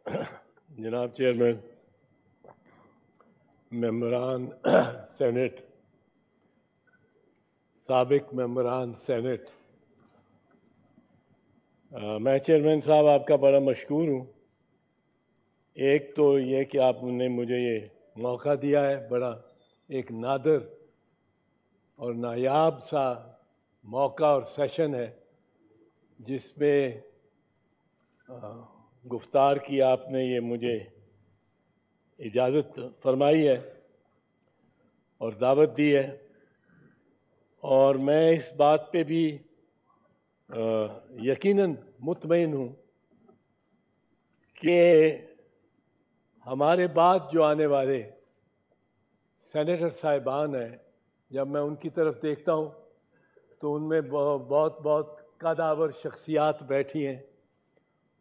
جناب چیئرمین، ممبران سینٹ، سابق ممبران سینٹ، میں چیئرمین صاحب آپ کا بڑا مشکور ہوں۔ ایک تو یہ کہ آپ نے مجھے یہ موقع دیا ہے، بڑا ایک نادر اور نایاب سا موقع اور سیشن ہے جس میں گفتار کی آپ نے یہ مجھے اجازت فرمائی ہے اور دعوت دی ہے، اور میں اس بات پہ بھی یقیناً مطمئن ہوں کہ ہمارے بعد جو آنے والے سینیٹر صاحبان ہیں، جب میں ان کی طرف دیکھتا ہوں تو ان میں بہت قدآور شخصیات بیٹھی ہیں،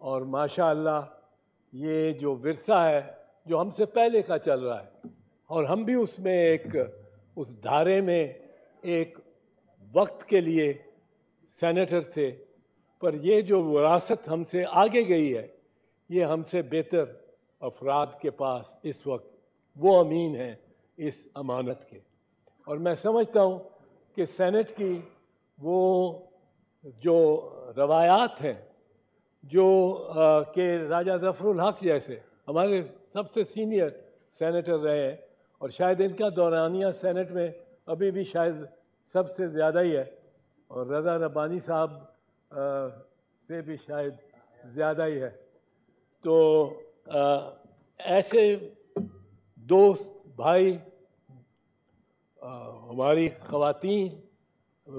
اور ماشاء اللہ یہ جو ورثہ ہے جو ہم سے پہلے کا چل رہا ہے، اور ہم بھی اس میں اس دھارے میں ایک وقت کے لیے سینیٹر تھے، پر یہ جو وراثت ہم سے آگے گئی ہے، یہ ہم سے بہتر افراد کے پاس اس وقت وہ امین ہیں اس امانت کے۔ اور میں سمجھتا ہوں کہ سینٹ کی وہ جو روایات ہیں، جو کہ راجہ ظفر الحق جیسے ہمارے سب سے سینئر سینیٹر رہے ہیں، اور شاید ان کا دورانیہ سینٹ میں ابھی بھی شاید سب سے زیادہ ہی ہے، اور رضا ربانی صاحب سے بھی شاید زیادہ ہی ہے، تو ایسے دوست بھائی، ہماری خواتین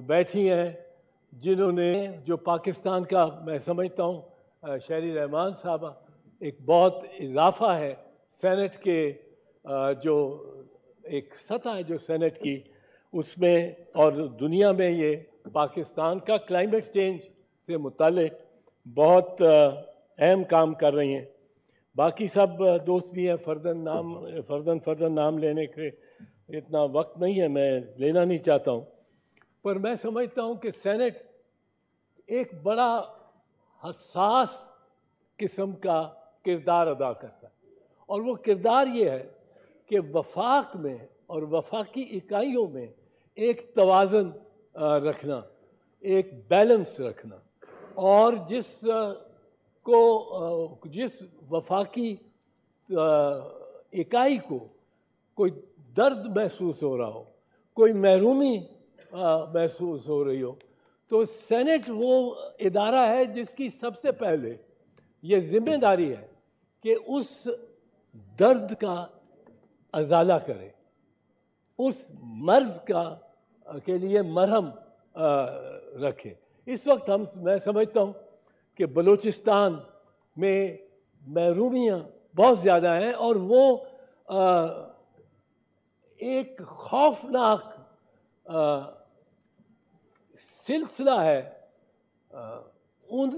بیٹھی ہیں جنہوں نے جو پاکستان کا، میں سمجھتا ہوں شہری رحمان صاحب، ایک بہت اضافہ ہے سینٹ کے، جو ایک سطح ہے جو سینٹ کی، اس میں اور دنیا میں یہ پاکستان کا کلائمیٹ چینج سے متعلق بہت اہم کام کر رہی ہیں۔ باقی سب دوست بھی ہیں، فردن نام لینے کے اتنا وقت نہیں ہے، میں لینا نہیں چاہتا ہوں، پر میں سمجھتا ہوں کہ سینٹ ایک بڑا حساس قسم کا کردار ادا کرتا ہے، اور وہ کردار یہ ہے کہ وفاق میں اور وفاقی اکائیوں میں ایک توازن رکھنا، ایک بیلنس رکھنا، اور جس وفاقی اکائی کو کوئی درد محسوس ہو رہا ہو، کوئی محرومی محسوس ہو رہی ہو، تو سینٹ وہ ادارہ ہے جس کی سب سے پہلے یہ ذمہ داری ہے کہ اس درد کا ازالہ کرے، اس مرض کے لیے مرہم رکھے۔ اس وقت میں سمجھتا ہوں کہ بلوچستان میں محرومیاں بہت زیادہ ہیں، اور وہ ایک خوفناک سلسلہ ہے ان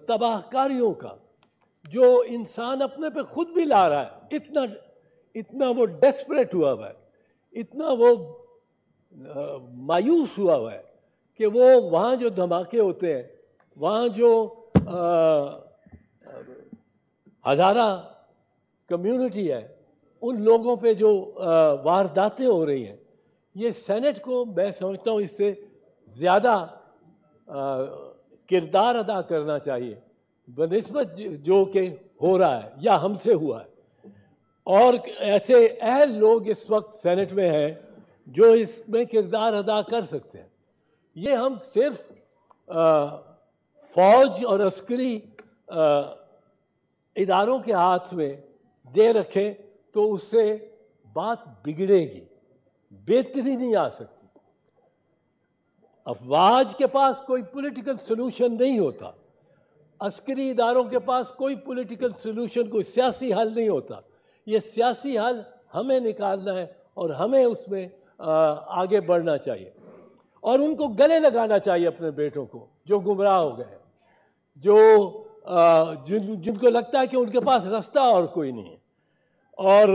تباہ کاریوں کا جو انسان اپنے پہ خود بھی لا رہا ہے۔ اتنا وہ ڈیسپریٹ ہوا ہوا ہے، اتنا وہ مایوس ہوا ہوا ہے کہ وہ وہاں جو دھماکے ہوتے ہیں، وہاں جو ہزارہ کمیونٹی ہے، ان لوگوں پہ جو وارداتیں ہو رہی ہیں، یہ سینٹ کو میں سمجھتا ہوں اس سے زیادہ کردار ادا کرنا چاہیے بنسبت جو کہ ہو رہا ہے یا ہم سے ہوا ہے، اور ایسے اہل لوگ اس وقت سینٹ میں ہیں جو اس میں کردار ادا کر سکتے ہیں۔ یہ ہم صرف فوج اور عسکری اداروں کے ہاتھ میں دے رکھیں تو اس سے بات بگڑے گی، بہتری نہیں آ سکتی۔ افواج کے پاس کوئی پولیٹیکل سلوشن نہیں ہوتا، عسکری اداروں کے پاس کوئی پولیٹیکل سلوشن، کوئی سیاسی حل نہیں ہوتا۔ یہ سیاسی حل ہمیں نکالنا ہے، اور ہمیں اس میں آگے بڑھنا چاہیے، اور ان کو گلے لگانا چاہیے اپنے بیٹوں کو جو گمراہ ہو گئے، جن کو لگتا ہے کہ ان کے پاس راستہ اور کوئی نہیں ہے۔ اور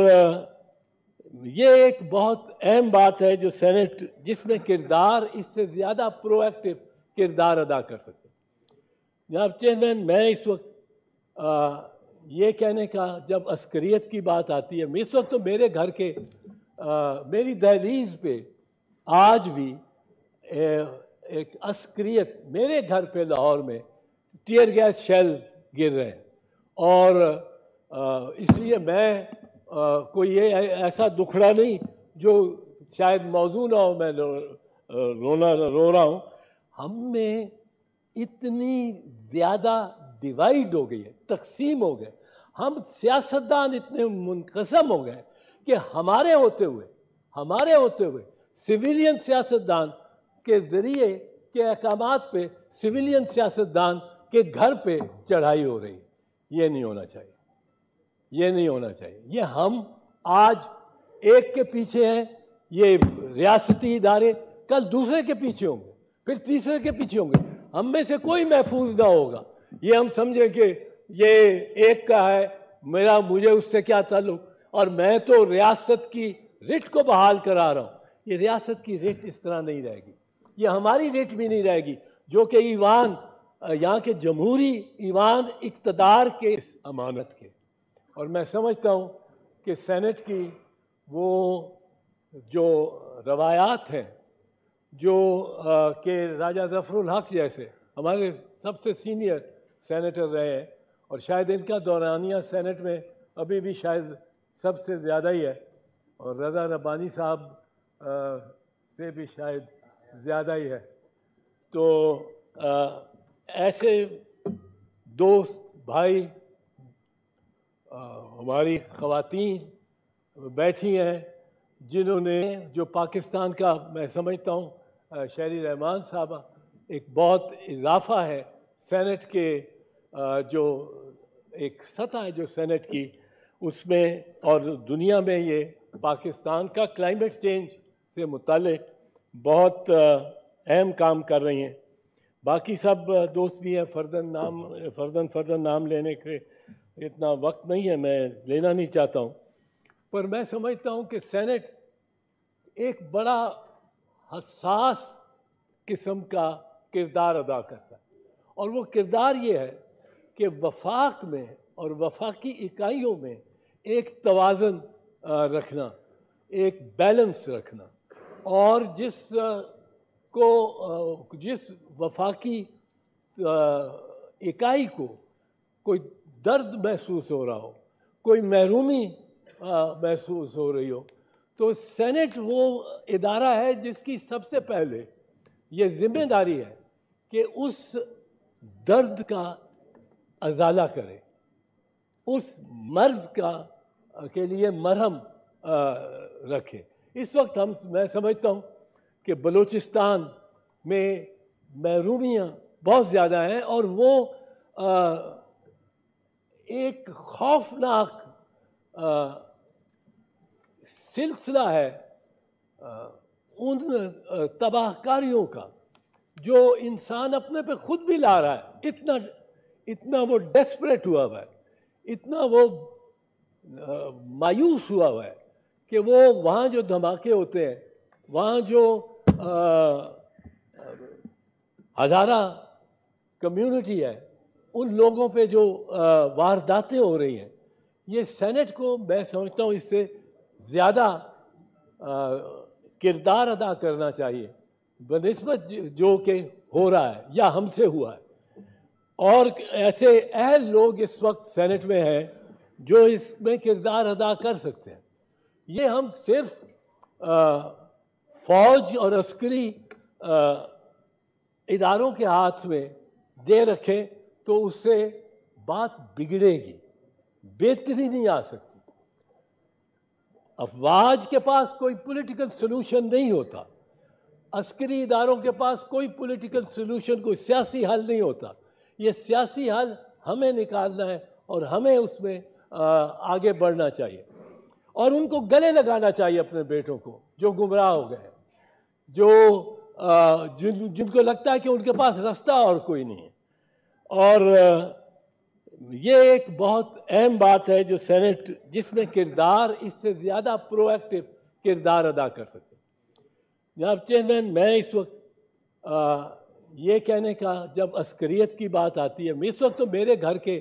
یہ ایک بہت اہم بات ہے جو سینٹ، جس میں کردار اس سے زیادہ پرو ایکٹیو کردار ادا کر سکتے ہیں۔ جناب چیئرمین، میں اس وقت یہ کہنے کا جب عسکریت کی بات آتی ہے، اس وقت تو میرے گھر کے میری دہلیز پہ آج بھی ایک عسکریت، میرے گھر پہ لاہور میں ٹیئر گیس شیل گر رہے ہیں، اور اس لیے میں کوئی یہ ایسا دکھڑا نہیں جو شاید موضوع نہ ہو میں رو رہا ہوں. ہم میں اتنی زیادہ ڈیوائڈ ہو گئی ہے، تقسیم ہو گئے، ہم سیاستدان اتنے منقسم ہو گئے کہ ہمارے ہوتے ہوئے سویلین سیاستدان کے ذریعے کے احکامات پہ سویلین سیاستدان کے گھر پہ چڑھائی ہو رہی ہے. یہ نہیں ہونا چاہیے، یہ نہیں ہونا چاہیے. یہ ہم آج ایک کے پیچھے ہیں، یہ ریاستی ادارے کل دوسرے کے پیچھے ہوں گے، پھر تیسرے کے پیچھے ہوں گے. ہم میں سے کوئی محفوظ نہ ہوگا. یہ ہم سمجھیں کہ یہ ایک کا ہے، مجھے اس سے کیا تعلق، اور میں تو ریاست کی رٹ کو بحال کرا رہا ہوں. یہ ریاست کی رٹ اس طرح نہیں رہے گی، یہ ہماری رٹ بھی نہیں رہے گی جو کہ ایوان، یہاں کے جمہوری ایوان اقتدار کے امانت کے. اور میں سمجھتا ہوں کہ سینٹ کی وہ جو روایات ہیں، جو کہ راجہ ظفر الحق جیسے ہمارے سب سے سینئر سینیٹر رہے ہیں، اور شاید ان کا دورانیہ سینٹ میں ابھی بھی شاید سب سے زیادہ ہی ہے، اور رضا ربانی صاحب سے بھی شاید زیادہ ہی ہے. تو ایسے دوست بھائی، ہماری خواتین بیٹھی ہیں جنہوں نے، جو پاکستان کا میں سمجھتا ہوں شہری رحمان صاحبہ ایک بہت اضافہ ہے سینٹ کے، جو ایک سطح ہے جو سینٹ کی اس میں، اور دنیا میں یہ پاکستان کا کلائمیٹ چینج سے متعلق بہت اہم کام کر رہی ہیں. باقی سب دوست بھی ہیں، فردن نام لینے کے اتنا وقت نہیں ہے، میں لینا نہیں چاہتا ہوں. پر میں سمجھتا ہوں کہ سینٹ ایک بڑا حساس قسم کا کردار ادا کرتا ہے، اور وہ کردار یہ ہے کہ وفاق میں اور وفاقی اکائیوں میں ایک توازن رکھنا، ایک بیلنس رکھنا، اور جس وفاقی اکائی کو کوئی درد محسوس ہو رہا ہو، کوئی محرومی محسوس ہو رہی ہو، تو سینٹ وہ ادارہ ہے جس کی سب سے پہلے یہ ذمہ داری ہے کہ اس درد کا ازالہ کرے، اس مرض کے لیے مرہم رکھے. اس وقت میں سمجھتا ہوں کہ بلوچستان میں محرومیاں بہت زیادہ ہیں، اور وہ ایک خوفناک سلسلہ ہے ان تباہ کاریوں کا جو انسان اپنے پہ خود بھی لا رہا ہے. اتنا وہ ڈیسپریٹ ہوا ہوا ہے، اتنا وہ مایوس ہوا ہوا ہے کہ وہ وہاں جو دھماکے ہوتے ہیں، وہاں جو ہزارہ کمیونٹی ہے، ان لوگوں پہ جو وارداتیں ہو رہی ہیں، یہ سینٹ کو میں سمجھتا ہوں اس سے زیادہ کردار ادا کرنا چاہیے بنسبت جو کہ ہو رہا ہے یا ہم سے ہوا ہے. اور ایسے اہل لوگ اس وقت سینٹ میں ہیں جو اس میں کردار ادا کر سکتے ہیں. یہ ہم صرف فوج اور عسکری اداروں کے ہاتھ میں دے رکھیں تو اس سے بات بگڑے گی، بہتری نہیں آ سکتی. افواج کے پاس کوئی پولیٹیکل سلوشن نہیں ہوتا، عسکری اداروں کے پاس کوئی پولیٹیکل سلوشن، کوئی سیاسی حل نہیں ہوتا. یہ سیاسی حل ہمیں نکالنا ہے، اور ہمیں اس میں آگے بڑھنا چاہیے، اور ان کو گلے لگانا چاہیے اپنے بیٹوں کو جو گمراہ ہو گئے، جن کو لگتا ہے کہ ان کے پاس راستہ اور کوئی نہیں ہے. اور یہ ایک بہت اہم بات ہے جو سینٹ، جس میں کردار اس سے زیادہ پرو ایکٹیو کردار ادا کر سکتے. جناب چیئرمین، میں اس وقت یہ کہنے کا جب عسکریت کی بات آتی ہے، اس وقت تو میرے گھر کے